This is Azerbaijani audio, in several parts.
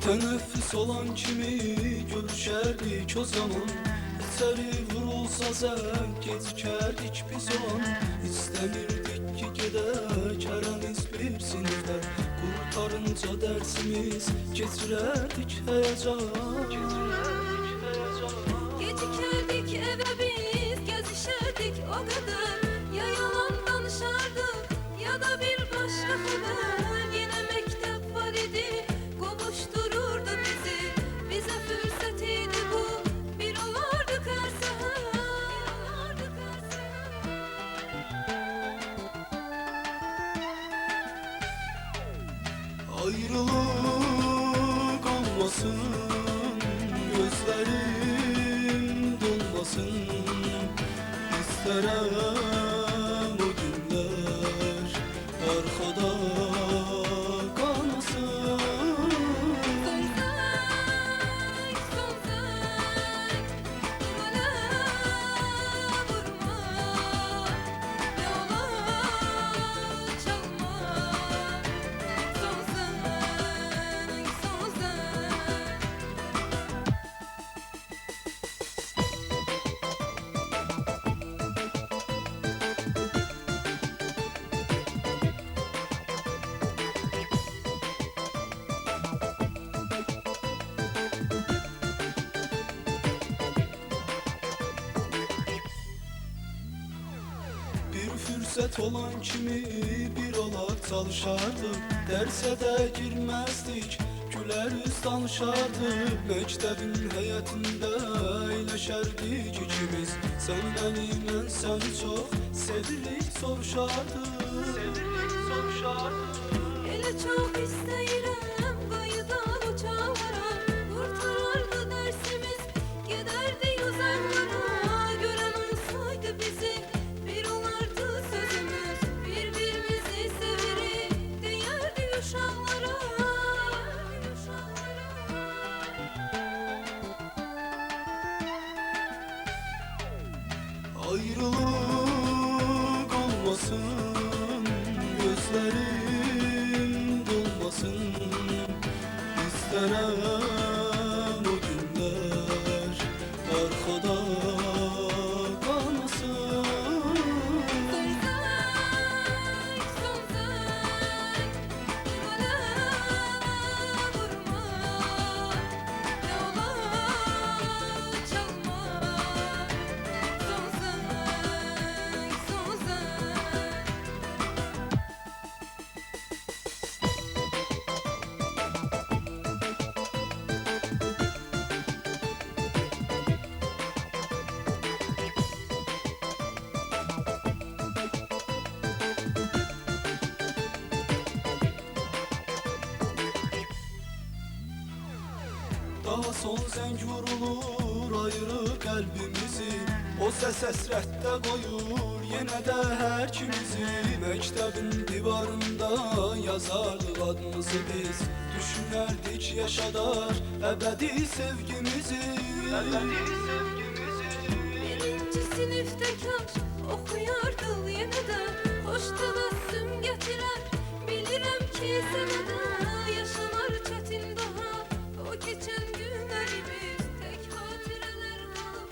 Teneffüs olan kimi görüşerdik o zaman. İçeri vurulsa zevk gecikerdik biz o an. İstemirdik ki gedek heremiz bir sinifde. Kurtarınca dersimiz geçirerdik heyecan. Gecikerdik eve biz, gezişerdik o kadar. Ya yalan danışardık ya da bir başka haber. Yine mektep var idi, kovuştururdu bizi. Bize fırsatıydı bu, bir olardık her seher. Ayrılık olmasın, gözlerim dolmasın. İsterim o günler arkada kalmasın. Bir fırsat olan kimi bir olak çalışardık. Derse de girmezdik, güleriz danışardık. Mektebin heyetinde eyleşerdik ikimiz. Sen beni, ben seni çok sevirik soruşardık. Elə çox istəyirəm qayıdan uçağlara. Qurtarardı dərsimiz, gedərdi uzaqlara. Görən olsaydı bizi, bir olardı sözümüz. Bir-birimizi sevirik, deyərdi uşaqlara. Ayrılık olmasın, gözlerim dolmasın. İsterim o günler arkada kalmasın. Daha son zəng vurulur ayırır qəlbimizi. O səs əsrətdə qoyur yenə də hər ikimizi. Məktəbin divarında yazardıq adımızı biz. Düşünərdik yaşadar əbədi sevgimizi. Birinci sinifdəkar oxuyardıq yenə də. Xoş təbəssüm gətirər, bilirəm ki sənə də. Yaşanar çətin daha, o keçən günlərimiz tək xatirələr qalıb.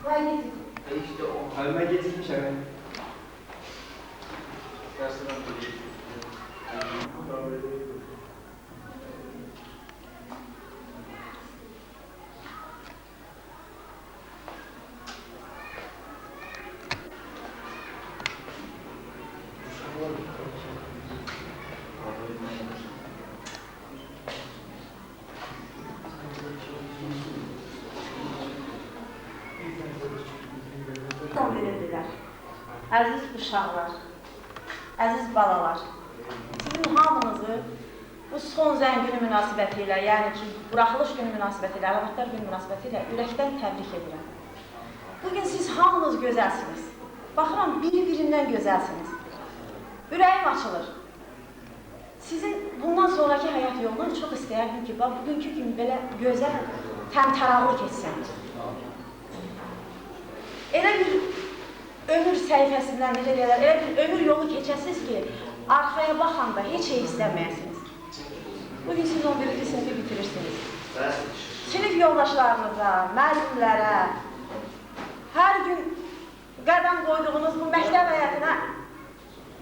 Vay ne dedi? İşte o halime getirmiş hemen. Verirdiler. Əziz uşaqlar, əziz balalar, sizin hamınızı bu son zəng günü münasibətilə, yəni ki, buraxılış günü münasibətilə, əlamatlar günü münasibətilə ürəkdən təbrik edirəm. Bugün siz hamınız gözəlsiniz. Baxıram, bir-birindən gözəlsiniz. Ürəyim açılır. Sizin bundan sonraki həyat yolunu çox istəyərdim ki, bugünkü gün belə gözəl, təmtəraqlı keçsin. Elə bir ömür səhifəsindən necə deyirlər, elə bir ömür yolu keçəsiniz ki, arxaya baxanda heç şey istəməyəsiniz. Bugün siz 11-ci sinifi bitirirsiniz. Sinif yoldaşlarınıza, müəllimlərə, hər gün qədəm qoyduğunuz bu məktəb həyatına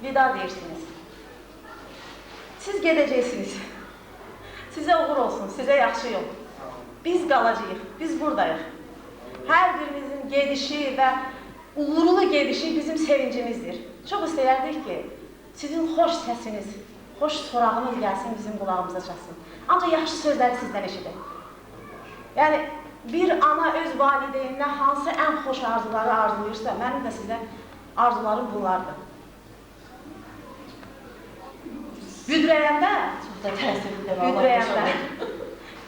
vida deyirsiniz. Siz gedəcəksiniz. Sizə uğur olsun, sizə yaxşı yol. Biz qalacağıq, biz buradayıq. Hər birimizin gedişi və uğurlu gedişi bizim sevincimizdir. Çox istəyərdik ki, sizin xoş səsiniz, xoş sorağınız gəlsin, bizim qulağımıza çatsın. Ancaq yaxşı sözləri sizdən eşidək. Yəni, bir ana öz valideyninə hansı ən xoş arzuları arzulayırsa, mənim də sizə arzularım bunlardır. Büdrəyəndə,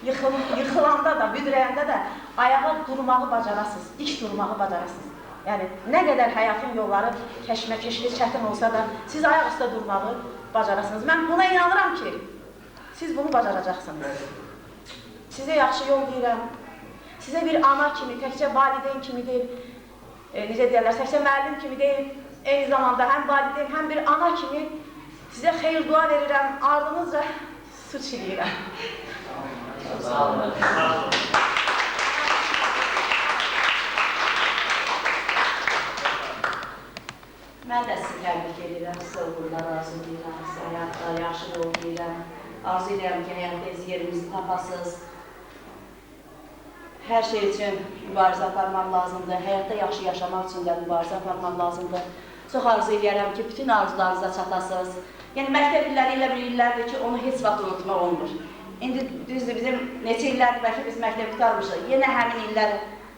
yıxılanda da, büdrəyəndə də ayağa durmağı bacarasınız, dik durmağı bacarasınız. Yəni, nə qədər həyatın yolları kəşməkeşli, çətin olsa da, siz ayaq üstə durmağı bacarasınız. Mən buna inanıram ki, siz bunu bacaracaqsınız. Sizə yaxşı yol deyirəm. Sizə bir ana kimi, təkcə valideyn kimi deyil, necə deyərlər, təkcə müəllim kimi deyil, eyni zamanda həm valideyn, həm bir ana kimi sizə xeyir dua verirəm, ardınızca su çiləyirəm. Sağ olun. Mən də sizi təbrik edirəm, sizə uğurlar arzu edirəm, sizə həyatda yaxşı yol deyirəm. Arzu edirəm ki, həyatda yerinizi tapasınız. Hər şey üçün mübarizə aparmaq lazımdır, həyatda yaxşı yaşamaq üçün də mübarizə aparmaq lazımdır. Çox arzu edirəm ki, bütün arzularınıza çatasınız. Yəni, məktəb illəri ilə bir illərdir ki, onu heç vaxt unutmaq olmur. İndi düzdür, bizim neçə illərdir bəlkə biz məktəb tutarmışıq, yenə həmin illər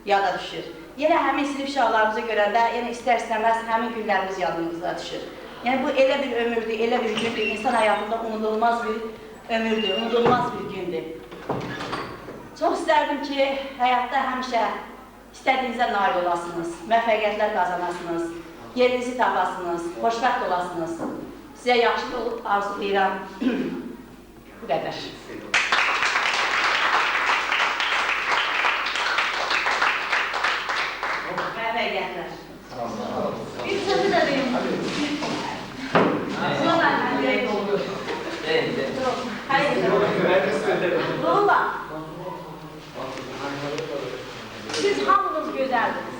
yada düşür. Yenə həmin sinif uşaqlarımızı görəndə, yenə istər-istəməz həmin günlərimiz yadımızda düşür. Yəni, bu elə bir ömürdür, elə bir gündür, insan həyatında unudulmaz bir ömürdür, unudulmaz bir gündür. Çox istərdim ki, həyatda həmişə istədiyinizə nail olasınız, müvəffəqiyyətlər qazanasınız, yerinizi tapasınız, xoşbəxt olasınız. Sizə yaxşı yol arzulayıram. Bu qədər. Müvəffəqiyyətlər. Bir sözü də deyim. Sonra mən deyim olur. Doğrular. Siz hamınız gözəldiniz.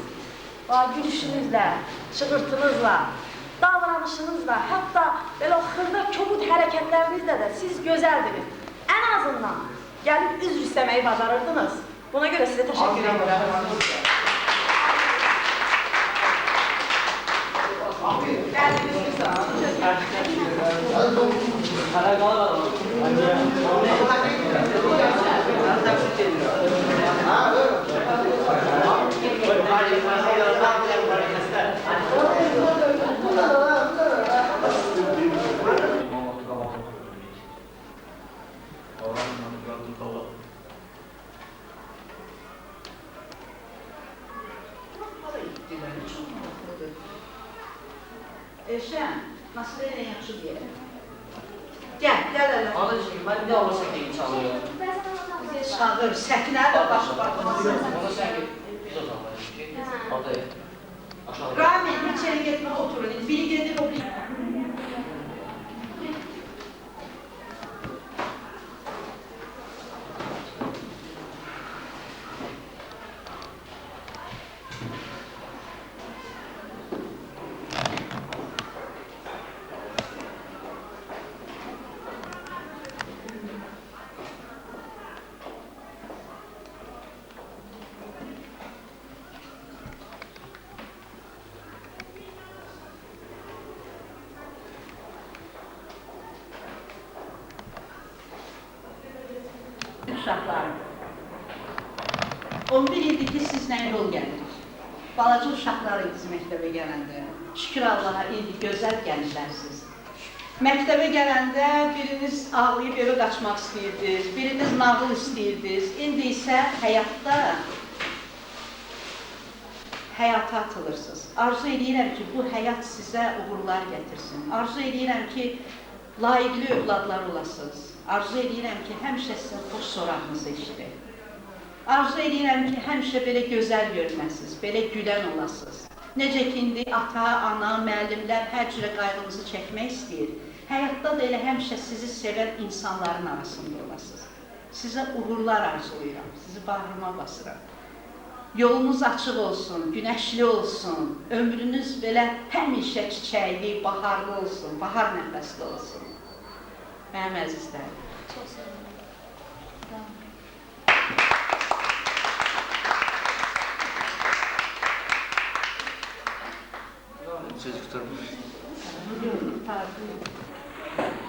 Gülüşünüzlə, çığırtınızla, davranışınızla, hətta belə xırda kobud hərəkətlərinizlə də siz gözəldiniz. Ən azından gəlib üzr istəməyi bacarırdınız. Buna görə sizə təşəkkür edirəm. Eşən, nasıl elə yaxşı deyərəm? Gəl, gəl elə. Anacığım, mən nə olursa deyim çalıyorum. Çağır, Səkinə də başı baxmasın. Ona sən ki, biz o zaman ki, adayı aşağı. Ramin, içeri getmək oturun. Biri gedir, o biri. Uşaqlarım, 11 ildir ki, sizlə yol gəlirik. Balaca uşaqlarım bizim məktəbə gələndə, şükür Allaha, indi gözəl gənclərsiniz. Məktəbə gələndə biriniz ağlayıb evə qaçmaq istəyirdiniz, biriniz nağıl istəyirdiniz. İndi isə həyata atılırsınız. Arzu edirəm ki, bu həyat sizə uğurlar gətirsin. Arzu edirəm ki, layiqli övladlar olasınız. Arzu edirəm ki, həmişə sizə xoş sorağınızı eşidir. Arzu edirəm ki, həmişə belə gözəl görməsiniz, belə gülən olasınız. Necə ki, indi ata, ana, müəllimlər hər cürə qayğımızı çəkmək istəyir. Həyatda da elə həmişə sizi sevən insanların arasında olasınız. Sizə uğurlar arzulayıram, sizi bağrıma basıram. Yolunuz açıq olsun, günəşli olsun, ömrünüz belə həmişə çiçəkli, baharlı olsun, bahar nəfəsli olsun. Mənim əzizlərim. Çox sağ olun. Söz tutarım.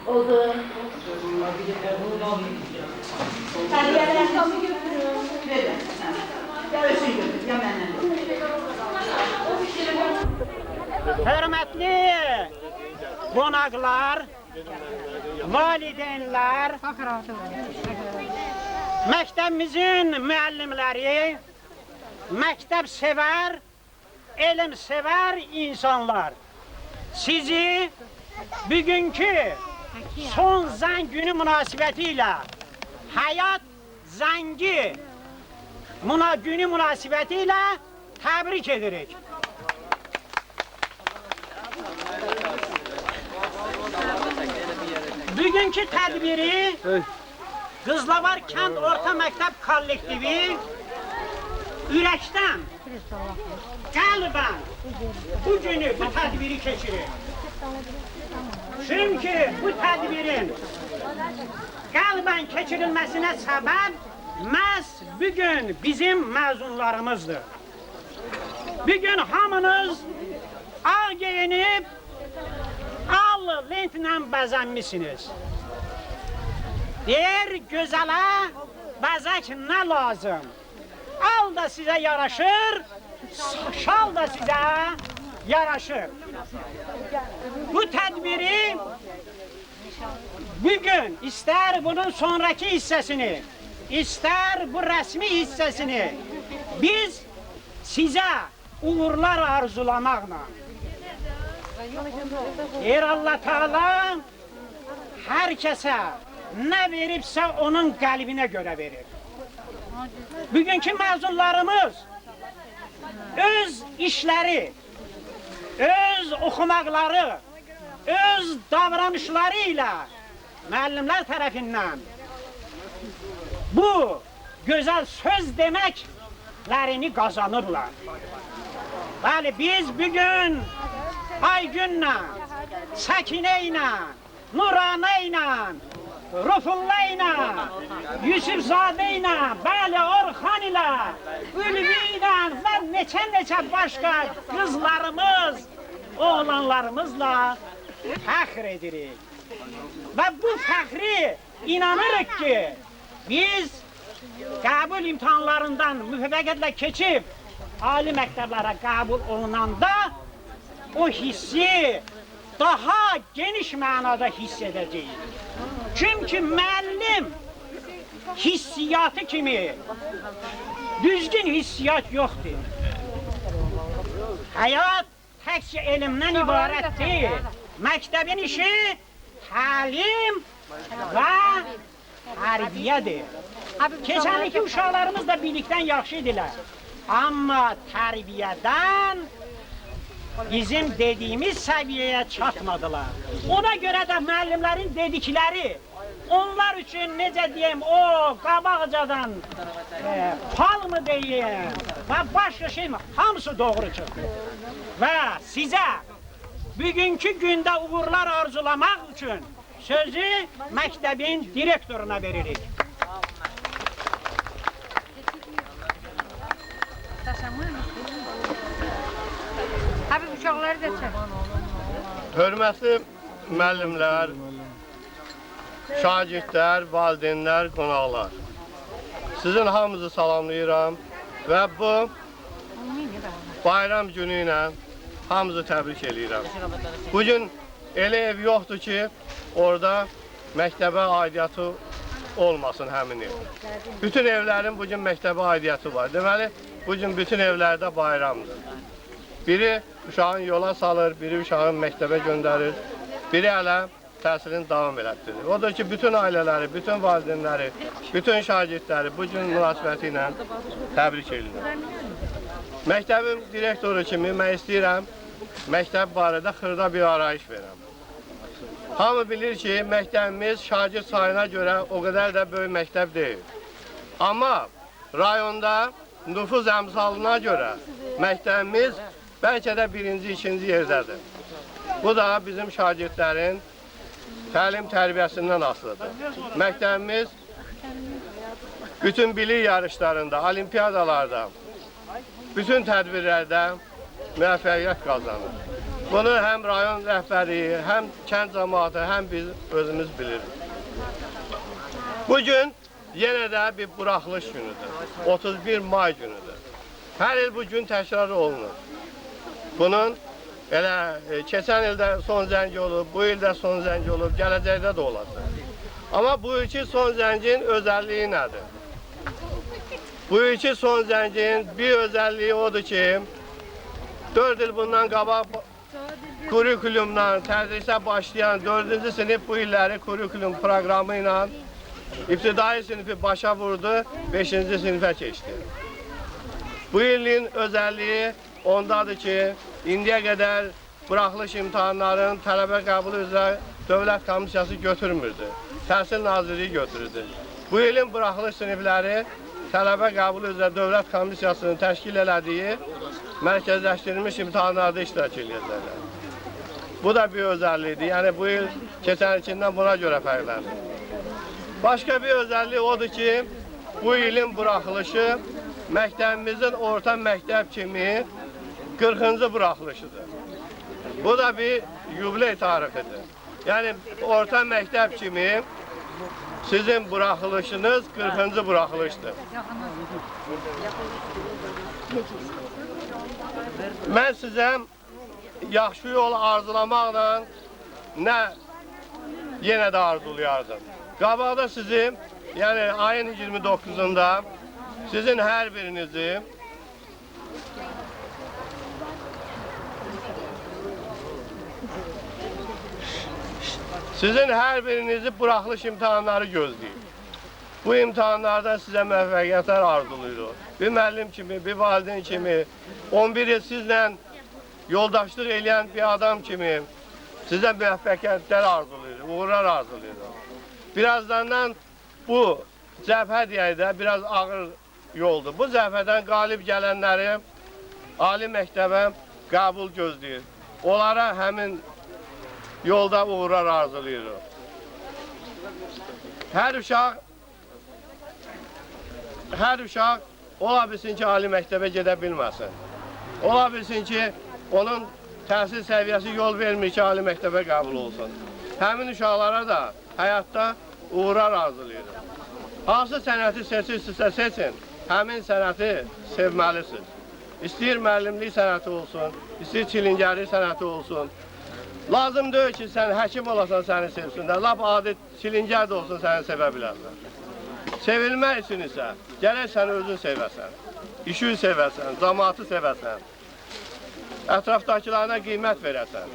Oldu. Tərbiyələrinizi götürün. Verin. Ya özün götür, ya məndən götür. Hörmətli qonaqlar, valideynlər, məktəbimizin müəllimləri, məktəb sevər, elm sevər insanlar. Sizi bugünkü son zəng günü münasibəti ilə Həyat Zəngi günü münasibəti ilə təbrik edirik. Bugünkü tədbiri Qızlavar Kənd Orta Məktəb Kollektivi ürəkdən, qəlbən bu günü, bu tədbiri keçirir. Çünki bu tədbirin qəlbən keçirilməsinə səbəb məhz bugün bizim məzunlarımızdır. Bugün hamınız ağ geyinib, al lentlə bəzənmişsiniz. Deyir, gözələ bəzək nə lazım? Al da sizə yaraşır, şal da sizə yaraşır. Bu tədbiri bugün istər bunun sonraki hissəsini, istər bu rəsmi hissəsini biz sizə uğurlar arzulamaqla. Deyir Allah Teala hər kəsə nə veribsə onun qəlbinə görə verir. Bugünkü məzunlarımız öz işləri, öz oxumaqları, öz davranışları ilə müəllimlər tərəfindən bu gözəl söz deməklərini qazanırlar. Bəli, biz bugün Aygünlə, Səkinə ilə, Nuranə ilə, Rufulla ilə, Yusufzadə ilə, bəli, Orxan ilə, Ülvi ilə və neçə başqa qızlarımız, oğlanlarımızla fəxr edirik. Və bu fəxri inanırıq ki, biz qəbul imtahanlarından müvəffəqiyyətlə keçib ali məktəblərə qəbul olunanda o hissi daha geniş mənada hiss edəcəyik. Çünki müəllim hissiyatı kimi düzgün hissiyat yoxdur. Həyat təkcə elmdən ibarət deyil. Məktəbin işi təlim və tərbiyədir. Keçənlikdə uşaqlarımız da birlikdən yaxşı idilər. Amma tərbiyədən bizim dediyimiz səviyyəyə çatmadılar. Ona görə də müəllimlərin dedikləri onlar üçün necə deyim, o qabaqcadan fal mı deyim və başqa şey mi, hamısı doğru çıxdı. Və sizə bugünkü gündə uğurlar arzulamaq üçün sözü məktəbin direktoruna veririk. Hörmətli müəllimlər, şagirdlər, valideynlər, qonaqlar. Sizin hamınızı salamlayıram və bu bayram günü ilə hamınızı təbrik edirəm. Bugün elə ev yoxdur ki, orada məktəbə aidiyyatı olmasın həmin ev. Bütün evlərin bugün məktəbə aidiyyatı var. Deməli, bugün bütün evlərdə bayramdır. Biri uşağın yola salır, biri uşağın məktəbə göndərir, biri hələ təhsilini davam elətdirir. Odur ki, bütün ailələri, bütün valideynləri, bütün şagirdləri bu gün münasibəti ilə təbrik edirəm. Məktəbin direktoru kimi mən istəyirəm məktəb barədə xırda bir arayış verəm. Hamı bilir ki, məktəbimiz şagird sayına görə o qədər də böyük məktəb deyil. Amma rayonda nüfuz əmsalına görə məktəbimiz bəlkə də birinci, ikinci yerdədir. Bu da bizim şagirdlərin təlim tərbiyəsindən asılıdır. Məktəbimiz bütün bilik yarışlarında, olimpiyadalarda, bütün tədbirlərdə müvəffəqiyyət qazanır. Bunu həm rayon rəhbərliyi, həm kənd cəmaatı, həm biz özümüz bilirik. Bugün yenə də bir buraxılış günüdür. 31 may günüdür. Hər il bu gün təkrar olunur. Bunun elə keçən ildə son zəngi olub, bu ildə son zəngi olub, gələcəkdə də olacaq. Amma bu ilki son zəngin özəlliyi nədir? Bu ilki son zəngin bir özəlliyi odur ki, 4 il bundan qabaq kurikulumla tədrisə başlayan 4-cü sinif bu illəri kurikulum proqramı ilə ibtidai sinifi başa vurdu, 5-ci sinifə keçdi. Bu ilin özəlliyi ondadır ki, indiyə qədər buraxılış imtahanların tələbə qəbulu üzrə Dövlət Komissiyası götürmürdü. Təhsil Nazirliyi götürürdü. Bu ilin buraxılış sinifləri tələbə qəbulu üzrə Dövlət Komissiyasının təşkil elədiyi mərkəzləşdirilmiş imtahanlarda iştirak edəcəklər. Bu da bir özəllikdir. Yəni bu il keçən ilkindən buna görə fərqlənir. Başqa bir özəllik odur ki, bu ilin buraxılışı məktəbimizin orta məktəb kimi 40-cı buraxılışıdır. Bu da bir yubiley tarixidir. Yəni orta məktəb kimi sizin buraxılışınız 40-cı buraxılışdır. Mən sizə yaxşı yol arzulamaqla nə yenə də arzulayardım. Qabaqda sizi, yəni ayın 29-unda sizin hər birinizi buraxılış imtahanları gözləyir. Bu imtahanlardan sizə müvəffəqiyyətlər arzulayırıq. Bir müəllim kimi, bir valideyn kimi, 11 il sizlə yoldaşlıq eləyən bir adam kimi sizə müvəffəqiyyətlər arzulayırıq, uğurlar arzulayırıq. Birazdan bu cəbhə deyək də biraz ağır yoldur. Bu cəbhədən qalib gələnləri ali məktəbə qəbul gözləyir. Onlara həmin yolda uğurlar arzulayırıq. Hər uşaq ola bilsin ki, ali məktəbə gedə bilməsin. Ola bilsin ki, onun təhsil səviyyəsi yol vermir ki, ali məktəbə qəbul olsun. Həmin uşaqlara da həyatda uğurlar arzulayırıq. Hansı sənəti seçirsinizsə seçin, həmin sənəti sevməlisiniz. İstəyir müəllimlik sənəti olsun, istəyir çilingərlik sənəti olsun. Lazım deyil ki, sən həkim olasan səni sevsinlər, lap adi çilingər də olsun səni sevə bilərlər. Sevilmək üçün isə gərək sən özün sevəsən, işi sevəsən, cəmaatı sevəsən, ətrafdakılarına qiymət verəsən.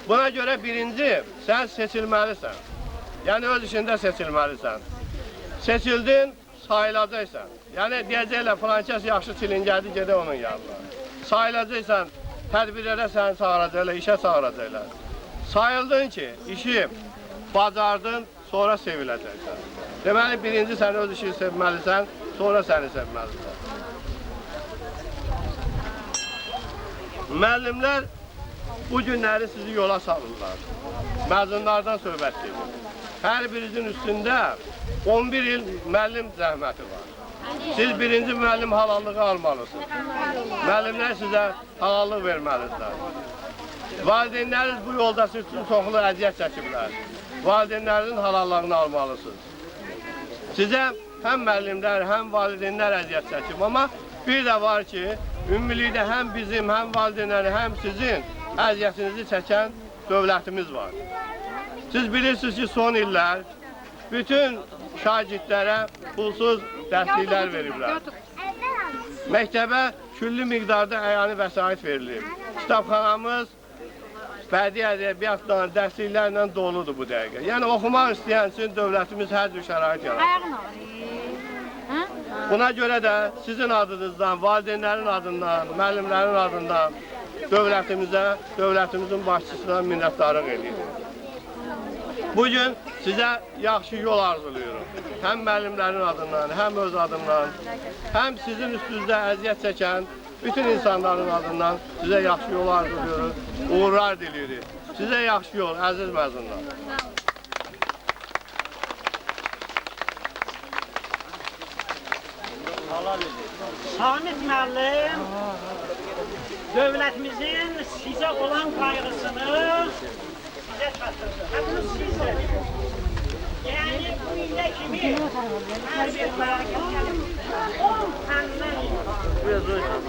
Buna görə birinci, sən seçilməlisən. Yəni öz işində seçilməlisən. Seçildin, sayılacaqsan. Yəni deyəcəklər, filankəs yaxşı çilingərdir, gedə onun yanına. Sayılacaqsan, tədbirlərə səni çağıracaqlar, işə çağıracaqlar. Sayıldın ki, işi bacardın, sonra seviləcəksən. Deməli, birinci sən öz işini sevməlisən, sonra səni sevməlisən. Müəllimlər bu günləri sizi yola salırlar. Məzunlardan söhbət edir. Hər birinizin üstündə 11 il müəllim zəhməti var. Siz birinci müəllim halallığı almalısınız. Müəllimlər sizə halallıq verməlisiniz. Valideynləriniz bu yolda siz üçün çoxlu əziyyət çəkiblər. Valideynlərinizin halallığını almalısınız. Sizə həm müəllimlər, həm valideynlər əziyyət çəkib. Amma bir də var ki, ümumilikdə həm bizim, həm valideynlərin, həm sizin əziyyətinizi çəkən dövlətimiz var. Siz bilirsiniz ki, son illər bütün şagirdlərə pulsuz dərsliklər veriblər. Məktəbə külli miqdarda əyani vəsait verilib. Kitabxanamız bədii ədəbiyyatla, dərsliklərlə doludur bu dəqiqə. Yəni oxumaq istəyən üçün dövlətimiz hər cür şərait yaratır. Buna görə də sizin adınızdan, valideynlərin adından, müəllimlərin adından dövlətimizə, dövlətimizin başçısına minnətdarlıq edirik. Bugün sizə yaxşı yol arzulayıram. Həm müəllimlərin adından, həm öz adımdan, həm sizin üstünüzdə əziyyət çəkən bütün insanların adından sizə yaxşı yol arzulayırıq, uğurlar diliyirik. Sizə yaxşı yol, əziz məzunlar. Samit müəllim, dövlətimizin sizə olan qayğısını sizə çatdırdı. Bunu siz də yəni bu ildə kimi hər bir məqam 10 fəndən imtahan.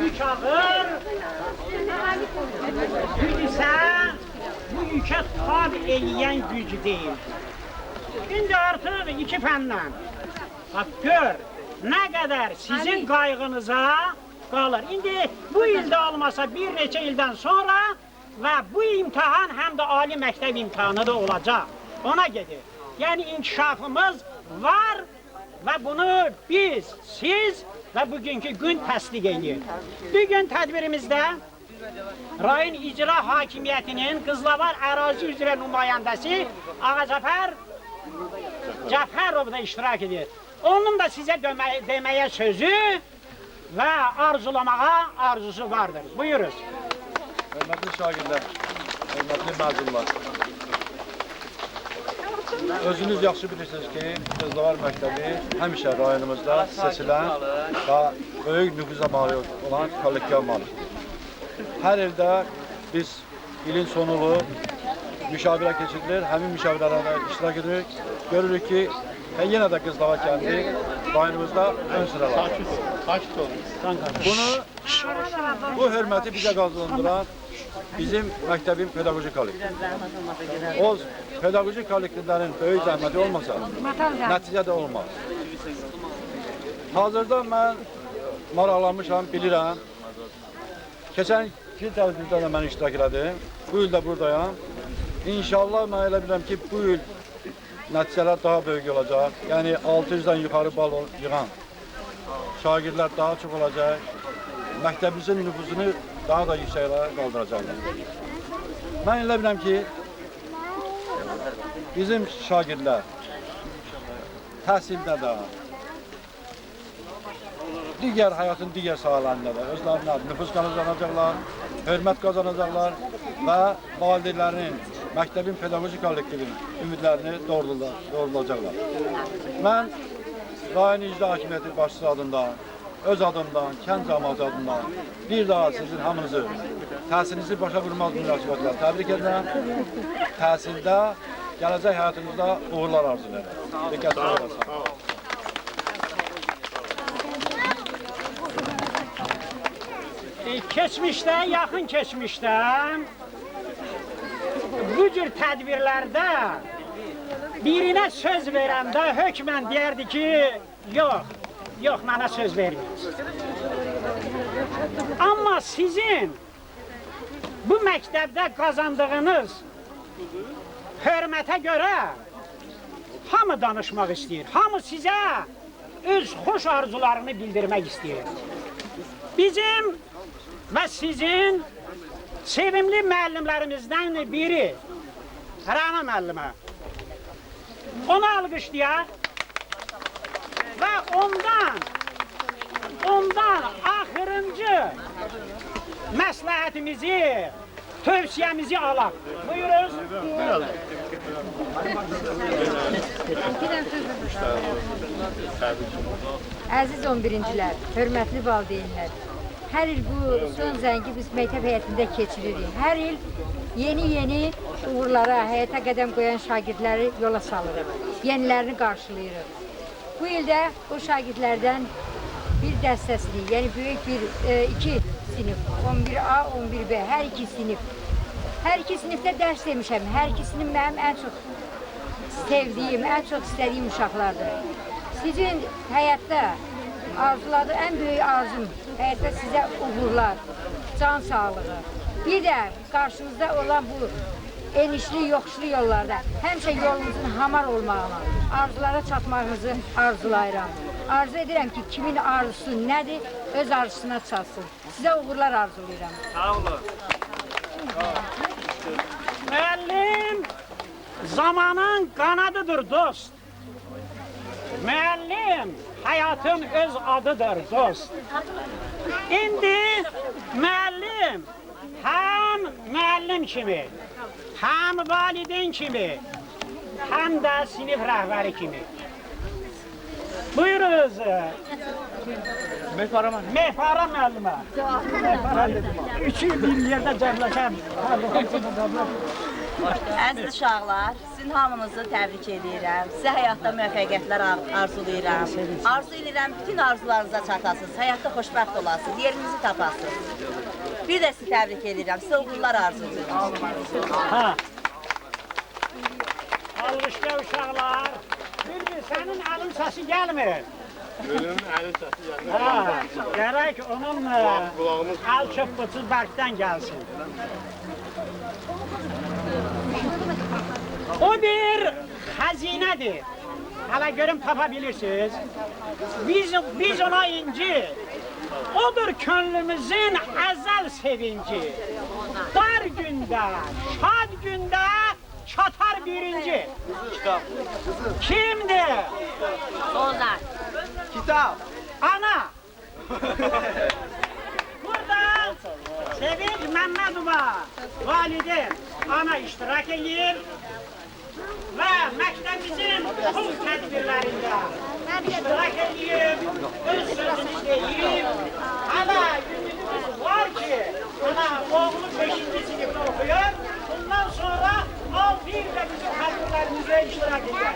Yük ağır, güc isə bu yükə tab eləyən güc deyil. İndi artıq 2 fəndən. Bax, gör, nə qədər sizin qayğınıza qalır. İndi bu ildə olmasa bir neçə ildən sonra və bu imtahan həm də ali məktəb imtahanı da olacaq. Ona gedir. Yəni inkişafımız var və bunu biz, siz və bugünkü gün təsdiq edir. Bugün tədbirimizdə rayon icra hakimiyyətinin Qızlavar ərazi üzrə nümayəndəsi Ağacəfər Cəfərov da iştirak edir. Onun da sizə deməyə sözü və arzulamağa arzusu vardır. Buyuruz. Hörmətli şagirdlər, hörmətli məzunlar. Özünüz yaxşı bilirsiniz ki, Qızlavar məktəbi həmişə rayonumuzda seçilən və böyük nüfuza malik olan kollegial malikdir. Hər ildə biz ilin sonulu müşavirə keçirilir, həmin müşavirələrdə iştirak edirik. Görürük ki, yenə də Qızlavar kəndi rayonumuzda ön sıralar. Sakit olun. Bu hörməti bizə qazandıran bizim məktəbin pedaqoji kollektivi. O pedaqoji kollektivlərin böyük zəhməti olmasa, nəticə də olmaz. Hazırda mən maraqlanmışam, bilirəm. Keçən il tədbirdə də mən iştirak elədim. Bu il də buradayam. İnşallah mən elə bilirəm ki, bu il nəticələr daha böyük olacaq. Yəni 600-dən yuxarı bal yığan şagirdlər daha çox olacaq. Məktəbimizin nüfuzunu daha da yüksəklərə qaldıracaqlar. Mən elə bilirəm ki, bizim şagirdlər təhsildə də, digər həyatın digər sahələrində də özlərinə nüfuz qazanacaqlar, hörmət qazanacaqlar və valideynlərin, məktəbin pedaqoji kollektivinin ümidlərini doğrulacaqlar. Mən rayon icra hakimiyyəti başçısı adından, öz adımdan, kənd cəmiyyəti adından bir daha sizin hamınızı təhsilinizi başa vurmaz münasibətlə təbrik edirəm. Təhsildə, gələcək həyatınızda uğurlar arzulayıram. Diqqətli olasın. Keçmişdə, yaxın keçmişdə bu cür tədbirlərdə birinə söz verəndə hökmən deyərdi ki, yox, mənə söz verməyiz. Amma sizin bu məktəbdə qazandığınız hörmətə görə hamı danışmaq istəyir, hamı sizə öz xoş arzularını bildirmək istəyir. Bizim və sizin sevimli müəllimlərimizdən biri, Rəna müəllimə, onu alqışlayaq və ondan axırıncı məsləhətimizi, tövsiyəmizi alaq. Buyuruz. Əziz 11-cilər, hörmətli valideynlər, hər il bu son zəngi biz məktəb həyətində keçiririk. Hər il yeni uğurlara, həyata qədəm qoyan şagirdləri yola salırıq, yenilərini qarşılayırıq. Bu ildə o şagirdlərdən bir dəstəsini, yəni böyük iki sinif, 11A, 11B, hər iki sinif. Hər iki sinifdə dərs demişəm, hər ikisinin mənim ən çox sevdiyim, ən çox istədiyim uşaqlardır. Sizin həyatda arzuladığı ən böyük arzum, həyatda sizə uğurlar, can sağlığı. Bir də qarşınızda olan bu enişli, yoxuşlu yollarda həmişə yolumuzun hamar olmağına, arzulara çatmağınızı arzulayıram. Arzu edirəm ki, kimin arzusu nədir, öz arzusuna çatsın. Sizə uğurlar arzulayıram. Sağ olun. Müəllim zamanın qanadıdır dost. Müəllim həyatın öz adıdır dost. İndi müəllim həm müəllim kimi, həm valideyn kimi, həm də sinif rəhbəri kimi. Buyurunuz. Mehpara müəllimə. Üçü bir yerdə cəmləşəm. Əziz uşaqlar, sizin hamınızı təbrik edirəm. Sizə həyatda müvəffəqiyyətlər arzulayıram. Arzu edirəm, bütün arzularınıza çatasınız, həyatda xoşbəxt olasınız, yerinizi tapasınız. Bir də sizi təbrik edirəm, sizə uğurlar arzulayıram. Alqışla uşaqlar. Bir sənin əlin səsi gəlmir. Gülün əlin səsi gəlmir. Gərək onun əl çöpbütü bərkdən gəlsin. O bir xəzinədir. Hələ görüm tapa bilirsiniz. Biz ona inci. Odur könlümüzün əzəl sevinci. Dar gündə, şad gündə çatar birinci. Kimdir? Ozan. Kitab. Ana. Burada Sevinç Məmmədova valideyn ana iştirak edir və məktəbimizin pul tədbirlərində iştirak edir, öz sözünü deyir. Ana ümidimiz var ki, ana oğlu 5-ci sinifdə oxuyur, bundan sonra 6 ildə bizim tədbirlərimizdə iştirak edir.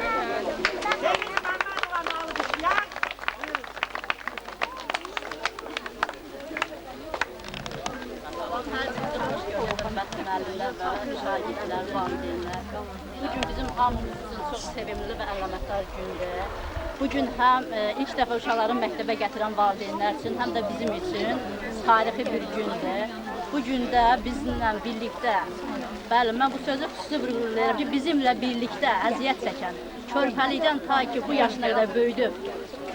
Sevinç Məmmədovanın alqışlayan Hörmətli müəllimlər və şagirdlər, valideynlər. Bugün bizim hamımız üçün çox sevimli və əlamətdar gündür. Bugün həm ilk dəfə uşaqların məktəbə gətirən valideynlər üçün, həm də bizim üçün tarixi bir gündür. Bu gündə bizimlə birlikdə, bəli, mən bu sözü xüsusi vurğulayıram ki, bizimlə birlikdə əziyyət çəkən, körpəlikdən ta ki bu yaşına qədər böyüdüb,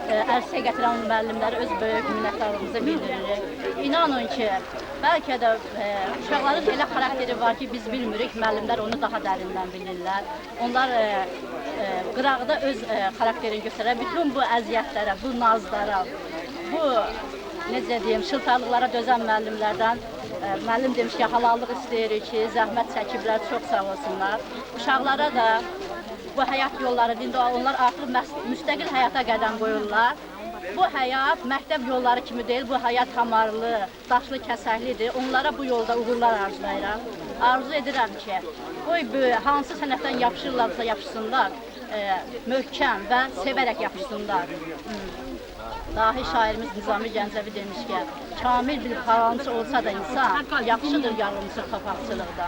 ərsəyə gətirən müəllimləri öz böyük minnətdarlığımızı bildiririk. İnanın ki, bəlkə də uşaqların elə xarakteri var ki, biz bilmirik, müəllimlər onu daha dərindən bilirlər. Onlar qırağda öz xarakterini göstərər. Bütün bu əziyyətlərə, bu nazlara, bu, necə deyim, şıltarlıqlara dözən müəllimlərdən müəllim demiş ki, halallıq istəyirik ki, zəhmət çəkiblər, çox sağ olsunlar. Uşaqlara da bu həyat yolları, indi onlar artıq müstəqil həyata qədəm qoyurlar. Bu həyat məktəb yolları kimi deyil, bu həyat hamarlı, daşlı, kəsəklidir. Onlara bu yolda uğurlar arzulayıram. Arzu edirəm ki, hansı sənətdən yapışırlarsa yapışsınlar, möhkəm və sevərək yapışsınlar. Dahi şairimiz Nizami Gəncəvi demiş ki, kamil bir parançı olsa da insan, yaxşıdır yarımçı papaqçılıqda.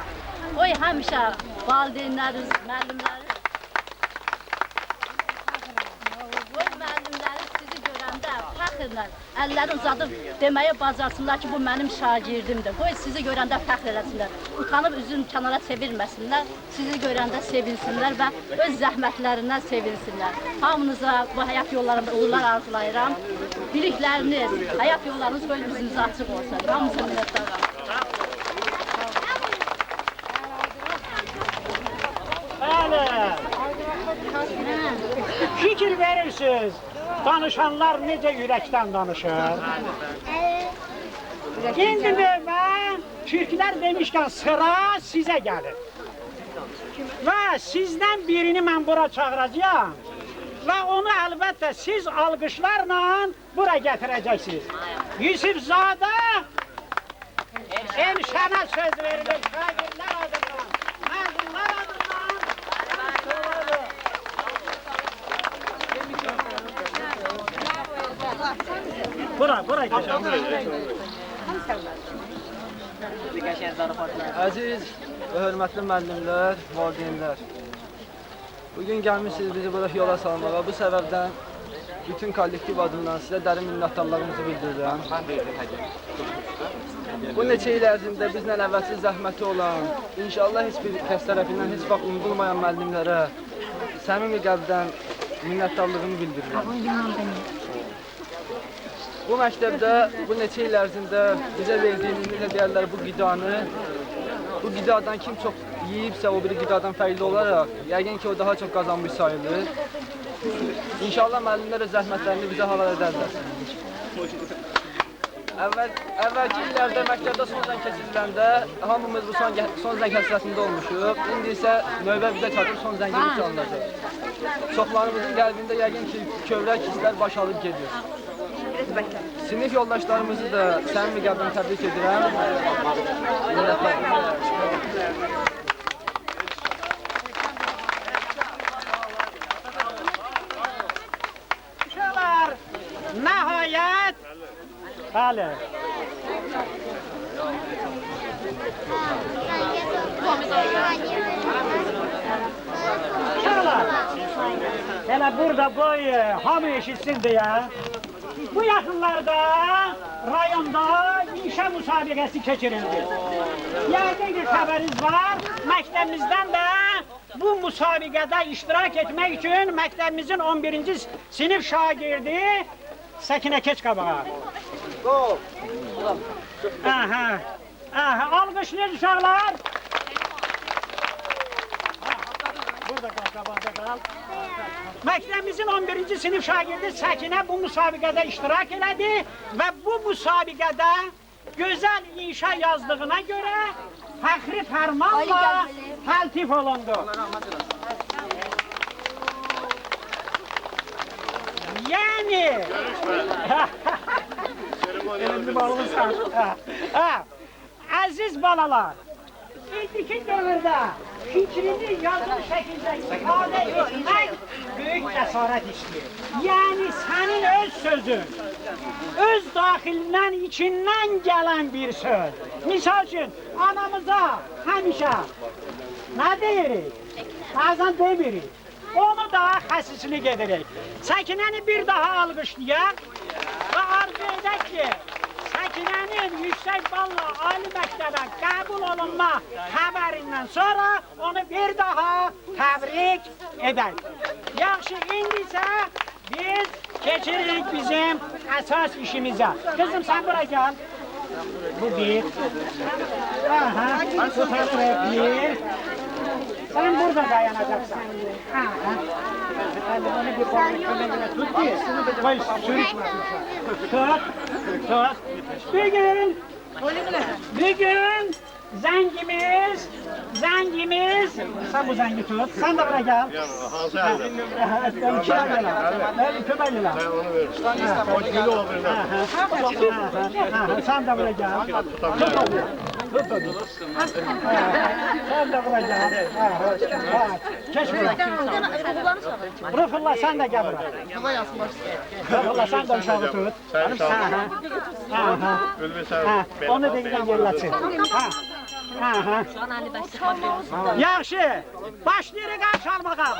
Oy, həmişə valideynlərimiz, müəllimlərimiz, fəxrlə əlləri uzadıb deməyə bacarsınlar ki, bu mənim şagirdimdir. Qoy sizi görəndə fəxr eləsinlər, utanıb üzün kənara çevirməsinlər, sizi görəndə sevinsinlər və öz zəhmətlərindən sevinsinlər. Hamınıza bu həyat yollarında uğurlar arzulayıram. Bilikləriniz, həyat yollarınız qoyun üzünüzə açıq olsun. Hamınıza minnətdaram. Bəli. Fikir verirsiniz. Danışanlar necə ürəkdən danışır? İndi mən türklər demişkən sıra sizə gəlir. Və sizdən birini mən bura çağıracağım. Və onu əlbəttə siz alqışlarla bura gətirəcəksiniz. Yusifzadə Elşənə söz verilir şagirdlər adından, məzunlar adından. Bura geçelim. Əziz və hörmətli müəllimlər, valideynlər. Bugün gəlmişsiniz bizi burada yola salmağa. Bu səbəbdən bütün kollektiv adından sizə dərin minnətdarlığımızı bildirirəm. Bu neçə il ərzində bizlə əvvəlsiz zəhməti olan, inşallah heç bir kəs tərəfindən heç vaxt unudulmayan müəllimlərə səmimi qəlbdən minnətdarlığımı bildirirəm. Bu məktəbdə bu neçə il ərzində bizə verdiyiniz, necə deyərlər, bu qidadan kim çox yiyibsə, o biri qidadan fərqli olaraq, yəqin ki, o daha çox qazanmış sayılır. İnşallah müəllimlər də zəhmətlərini bizə havale edərlər. Əvvəlki illərdə məktəbdə son zəng keçiriləndə hamımız bu son zəng həsrətində olmuşuq. İndi isə növbə bizə çatıb son zəngimiz çalınacaq. Çoxlarımızın qəlbində yəqin ki, kövrək hisslər baş alıb gedir. Sinif yoldaşlarımızı da səmimi qəlbdən təbrik edirəm. Uşaqlar, nəhayət bəli. Uşaqlar, elə burada qoy, hamı eşitsin deyə. Bu yaxınlarda rayonda inşa müsabiqəsi keçirildi. Yəqin ki, xəbəriniz var, məktəbimizdən də bu müsabiqədə iştirak etmək üçün məktəbimizin 11-ci sinif şagirdi Səkinə keç qabağa. Alqışlayın uşaqlar. Burada qal, qabaqda qal. Məktəbimizin 11-ci sinif şagirdi Səkinə bu müsabiqədə iştirak elədi və bu müsabiqədə gözəl inşa yazdığına görə fəxri fərmanla təltif olundu. Yəni... Əziz balalar, indiki dövrdə fikrini yazılı şəkildə ifadə etmək böyük cəsarət işləyir. Yəni sənin öz sözün, öz daxilindən, içindən gələn bir söz. Misal üçün, anamıza həmişə nə deyirik? Bazen demirik. Onu daha xəsislik edirik. Səkinəni bir daha alqışlayaq və arzu edək ki, Səkinənin yüksək balla ali məktəbə qəbul olunma xəbərindən sonra onu bir daha təbrik edək. Yaxşı, indi isə biz keçirik bizim əsas işimizə. Qızım, sən bura gəl. Bu bir. Bu tərəf bir. Sen burada dayanacaksan. Onu bir kömekle tut ki, koy sürüşmesin. Tut. Bugün zengimiz, sen bu zengi tut, sen de buraya gel. Hansı elde? Kömekle. Ben onu veririm. O gülü o birine. Sen de buraya gel. Tut. Sen de buraya gel. Geç buraya. Rıfırla sen de gel buraya. Rıfırla sen de uşağı tut. Sen uşağı. Ülvi sen. Onu da gidən yerləsin. Yaxşı, başlayırıq çalmağa.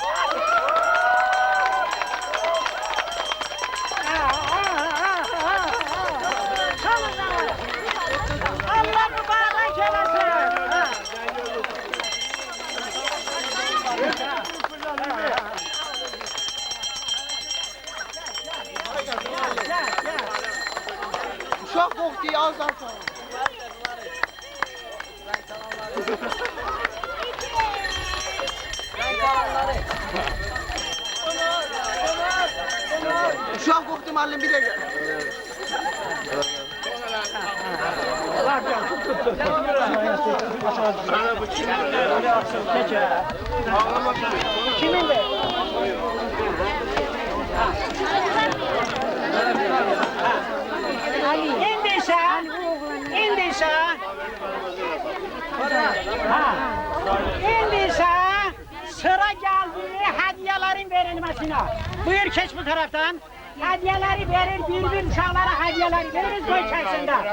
Allah mübarək eləsin. Uşaq qoxdu, yazarsan. Uşaq qoxdu, müəllim bir dəqiqə. Sana bu kimindir? Kimindir? İndi isə sıra gəldi hədiyyələrin verilməsinə. Buyur, keç bu tərəfdən. Hədiyyələri verir, bir-bir uşaqlara hədiyyələri veririz, qoy çəksinlər.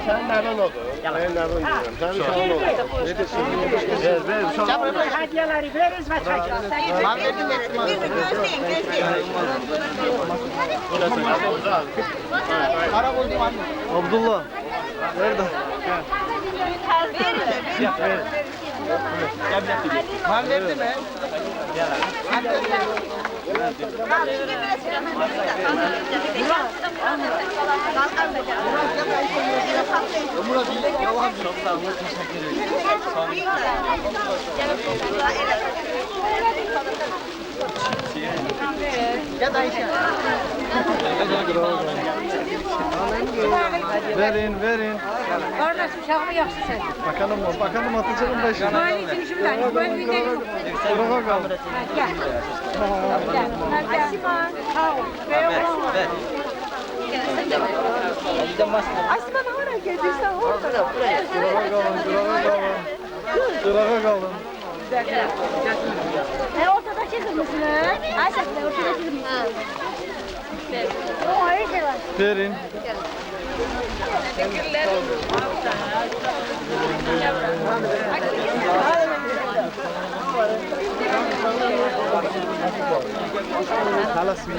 Sen nəvən odur? Mən nəvən deyirəm. Sən uşağın odur. Hediyeleri veririz ve çekeriz. Abdullah. Nerede? Ben verdim mi? Verin. Kardeş uşağımı yaxşı sən. Bakanım atacağım başına. Mali üçün mən, mən gündəlik. Durağa kal. Gel. Asiman, sağ ol. Asiman hara gedirsən orada. Durağa kalın. Ortadaki kırmızını. Ayşe, ortadaki kırmızını. O ayrı şey var. Verin. Halasmin.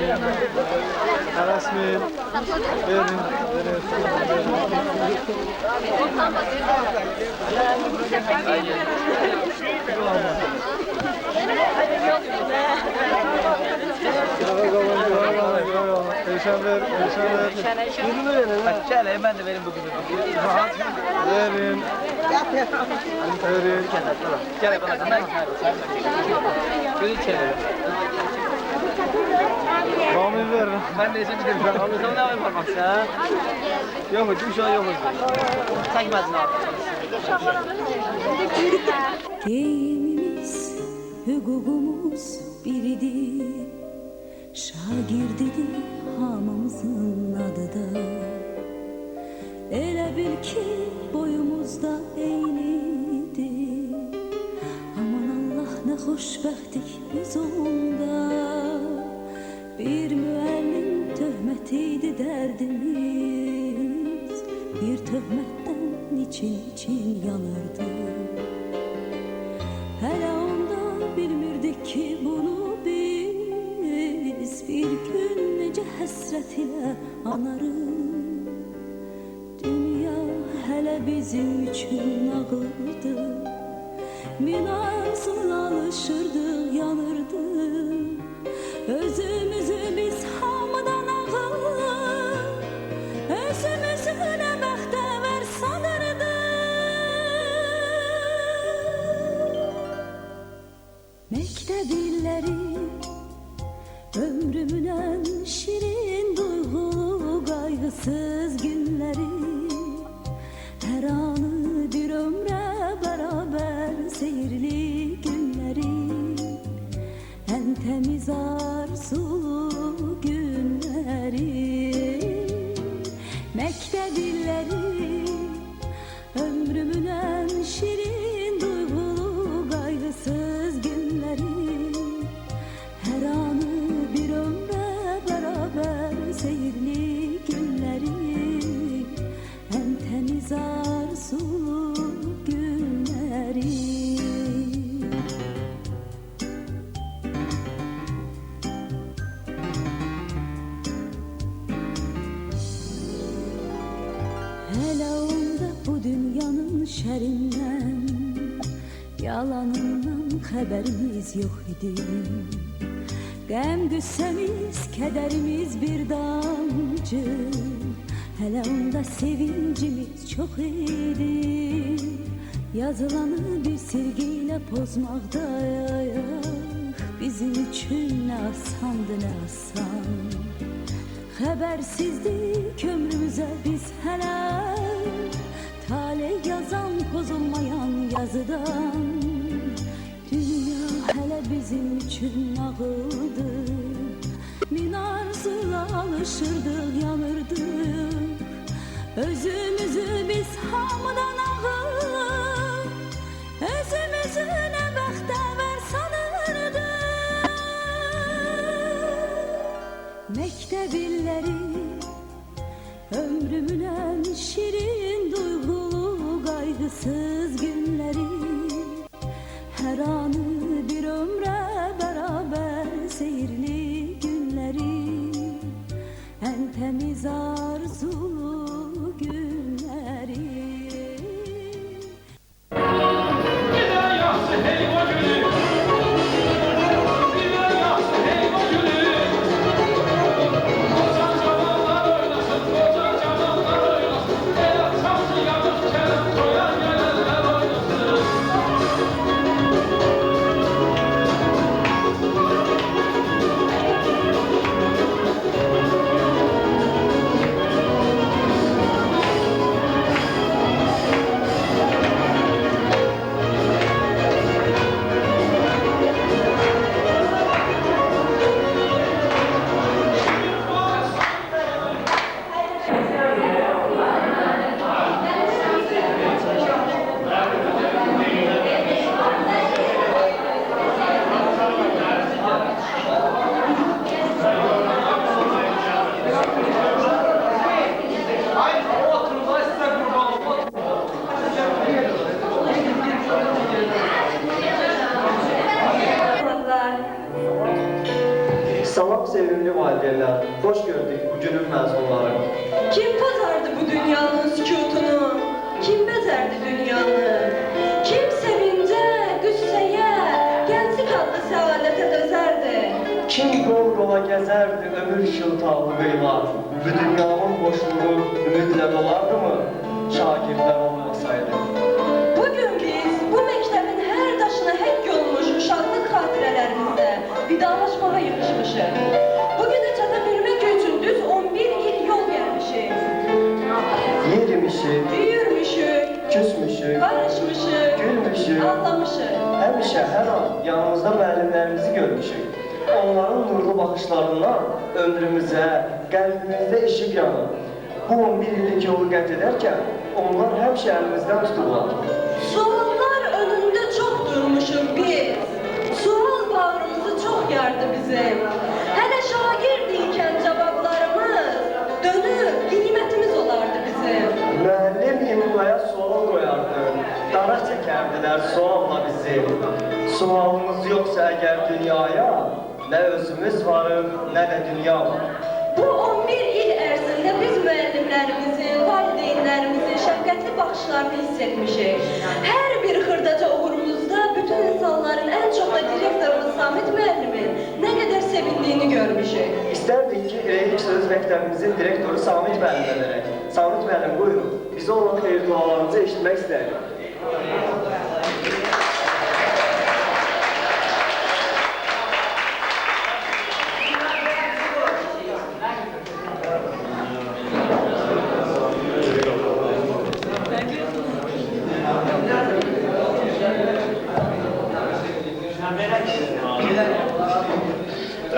Verin. Eyşan ver. Gel ben de verin bu kızı. Verin. Gel bana. Gözü çevir. Kamil ver. Ben de şimdi dedim. Anlatamam ne yapayım parmaksa. Yok mu? Şu an yok mu? Çekmezsin abi. Geyimimiz, hüququmuz biridir. Şagirdidir hamımızın adı da. Elə bil ki boyumuzda eynidir. Aman Allah ne xoşbəxtlik biz onda. Bir müəllim töhmətiydi dərdimiz. Bir töhmətdən için yanırdı. Hələ onda bilmirdik ki bunu biz. Bir gün necə həsrət ilə anarıq. Dünya hələ bizim üçün nağıldı. Min arzuyla alışırdıq, yanırdıq. Özümüzü biz hamıdan ağır. Özümüzü nə bəxtəvər sanırdıq. Məktəb illəri ömrümün en şirin duygulu kaygısız günleri. Her anı bir ömre beraber seyirli günleri. En temiz arzulu günleri. Mektep illeri ömrümün en şirin duygulu kaygısız günleri. Her anı bir ömre beraber seyirli günleri. En temiz arzulu günleri. Hele onda bu dünyanın şerinden, yalanından haberimiz yok idi. Qəm qüssəmiz, kədərimiz bir damcı. Hələ onda sevincimiz çox idi. Yazılanı bir silgiyle pozmaqda bizim üçün nə asandı, nə asan. Xəbərsizdik ömrümüzə biz hələ. Tale yazan pozulmayan yazıdan. Dünya hələ bizim üçün nağıldı. Min arzuyla alışırdıq, yanırdıq. Özümüzü biz hamıdan ağır. Özümüzü nə bəxtəvər sanırdıq. Məktəb illəri ömrümün en bir ömre beraber seyirli günleri, en temiz arzulu günleri. Salam sevimli valideynler, hoş gördük bu günün məzunları. Kim pozardı bu dünyanın sükutunu? Kim bezerdi dünyanı? Kim sevince, qüssəyə, gənclik adlı səadətə dözərdi? Kim qol-qola gəzərdi ömür şıltaqlığıyla? Bu dünyanın boşluğu ümidlə dolardı mı? Şagirdlər olmasaydı. Bugün biz bu məktəbin hər daşına həkk olmuş uşaqlıq xatirələrimizdə vidalaşmağa yığışmışıq. Bugünə çata bilmək üçün düz 11 il yol gəlmişik. Yerimişik, Büyürmüşük, küsmüşük, barışmışıq, gülmüşük. ağlamışıq. Həmişə hər an yanımızda müəllimlərimizi görmüşük. Onların nurlu baxışlarından ömrümüzə, qəlbimizdə işıq yanır. Bu 11 illik yolu qət edərkən onlar həmişə əlimizdən tutublar. Suallar önündə çox durmuşuq biz. Sual bağrımızı çox yardı bizim. Hələ şagird ikən cavablarımız dönüb qiymətimiz olardı bizim. Müəllim imlaya sual qoyardı, dara çəkərdilər sualla bizi. Sualımız yoxsa əgər dünyaya, nə özümüz varıq, nə də dünya var. Bu 11 il ərzində biz müəllimlərimizin, valideynlərimizin şəfqətli baxışlarını hiss etmişik. Hər bir xırdaca uğurumuzda bütün insanların, ən çox da direktorumuz Samit müəllimin nə qədər sevindiyini görmüşük. İstərdik ki, ilk söz məktəbimizin direktoru Samit müəllimə verək. Samit müəllim, buyurun. Bizə olan xeyir dualarınızı eşitmək istəyirik.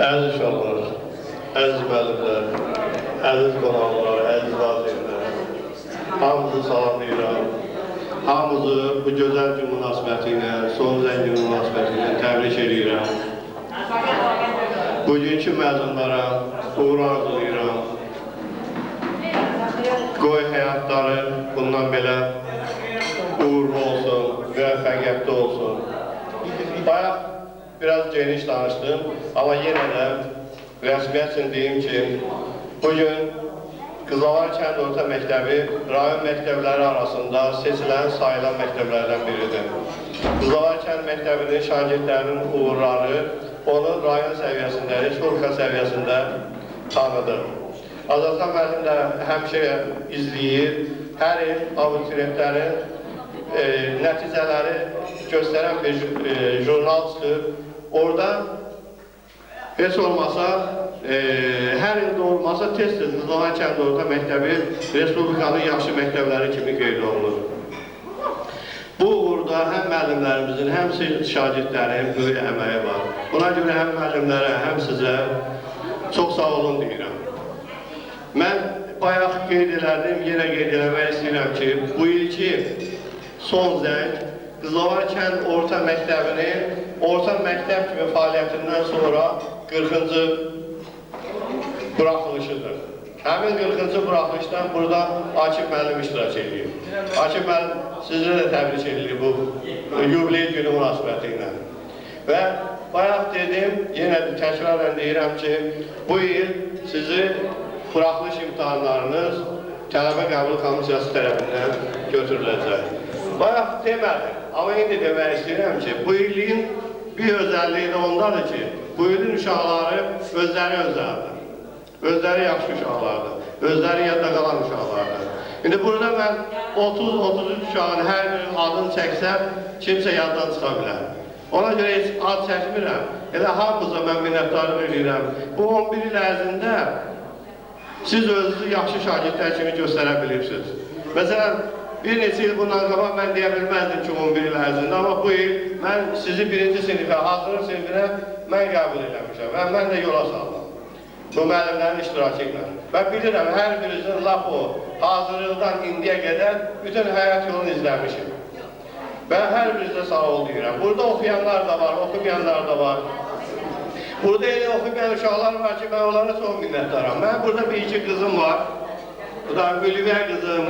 Əziz uşaqlar, əziz müəllimlər, əziz qonaqlar, əziz valideynlər, hamınızı salamlayıram. Hamınızı bu gözəl gün münasibəti ilə, son zəngin münasibəti ilə təbrik edirəm. Bugünkü məzunlara uğur arzulayıram. Qoy həyatları bundan belə uğurlu olsun, müvəffəqiyyətli olsun. Bayaq biraz geniş danışdım, amma yenə də rəsmiyyət üçün deyim ki, bugün Qızılay Kənd Orta Məktəbi rayon məktəbləri arasında seçilən, sayılan məktəblərdən biridir. Qızılay Kənd Məktəbinin şagirdlərinin uğurları onu rayon səviyyəsində, respublika səviyyəsində tanıdır. Azərbaycan müəllim də həmişə izləyir, hər il abituriyentlərin nəticələri göstərən bir jurnal çıxır. Orada heç olmasa, hər ildə olmasa tez-tez Qızılay Kənd Orta Məktəbi Respublikanın yaxşı məktəbləri kimi qeyd olunur. Bu uğurda həm müəllimlərimizin, həm şagirdlərin böyük əməyi var. Buna görə həm müəllimlərə, həm sizə çox sağ olun deyirəm. Mən bayaq qeyd elədim, yenə qeyd eləmək istəyirəm ki, bu ilki son zəng Qızılay Kənd Orta Məktəbinin orta məktəb kimi fəaliyyətindən sonra 40-cı buraxılışıdır. Həmin 40-cı buraxılışdan burada Akif müəllim iştirak edir. Akif müəllim, sizə də təbrik edilir bu yubiley günü münasibəti ilə. Və bayaq dedim, yenə də təkrarən deyirəm ki, bu il sizi buraxılış imtahanlarınız tələbə qəbul komissiyası tərəfindən götürüləcək. Bayaq demədim, amma indi demək istəyirəm ki, bu ilin bir özəlliyi də ondadır ki, bu ilin uşaqları özləri özəldir. Özləri yaxşı uşaqlardır, özləri yadda qalan uşaqlardır. İndi burada mən 30-33 uşağın hər birinin adını çəksəm, kimsə yaddan çıxa bilər. Ona görə heç ad çəkmirəm, elə hamımıza mən minnətdarlıq edirəm. Bu 11 il ərzində siz özünüzü yaxşı şagirdlər kimi göstərə bilirsiniz. Məsələn, bir neçə il bundan qabaq mən deyə bilməzdim ki, 11 il ərzində, amma bu il mən sizi birinci sinifə, hazırlıq sinifinə mən qəbul eləmişəm və mən də yola saldım. Bu müəllimlərin iştirakı ilə. Mən bilirəm, hər birinizin lap o hazırlıqdan indiyə qədər bütün həyat yolunu izləmişim. Ben hər birinizə sağ ol deyirəm. Burada oxuyanlar da var, oxumayanlar da var. Burada elə oxumayan uşaqlar var ki, mən onlara çox minnətdaram. Mən burada bir iki qızım var. Bu da Gülüvə qızım,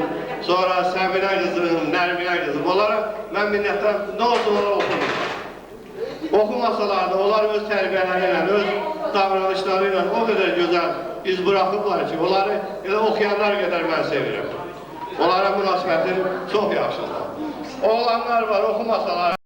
sonra Səbinə qızım, Nərminə qızım. Onlara mən minnətdaram, nə olsun onlara oxumur. Oxumasalar da onlar öz tərbiyələri ilə, öz davranışları ilə o qədər gözəl iz bırakıblar ki, onları elə oxuyanlar qədər mən sevirəm. Onlara münasibətim çox yaxşıdır. Oğlanlar var, oxumasalar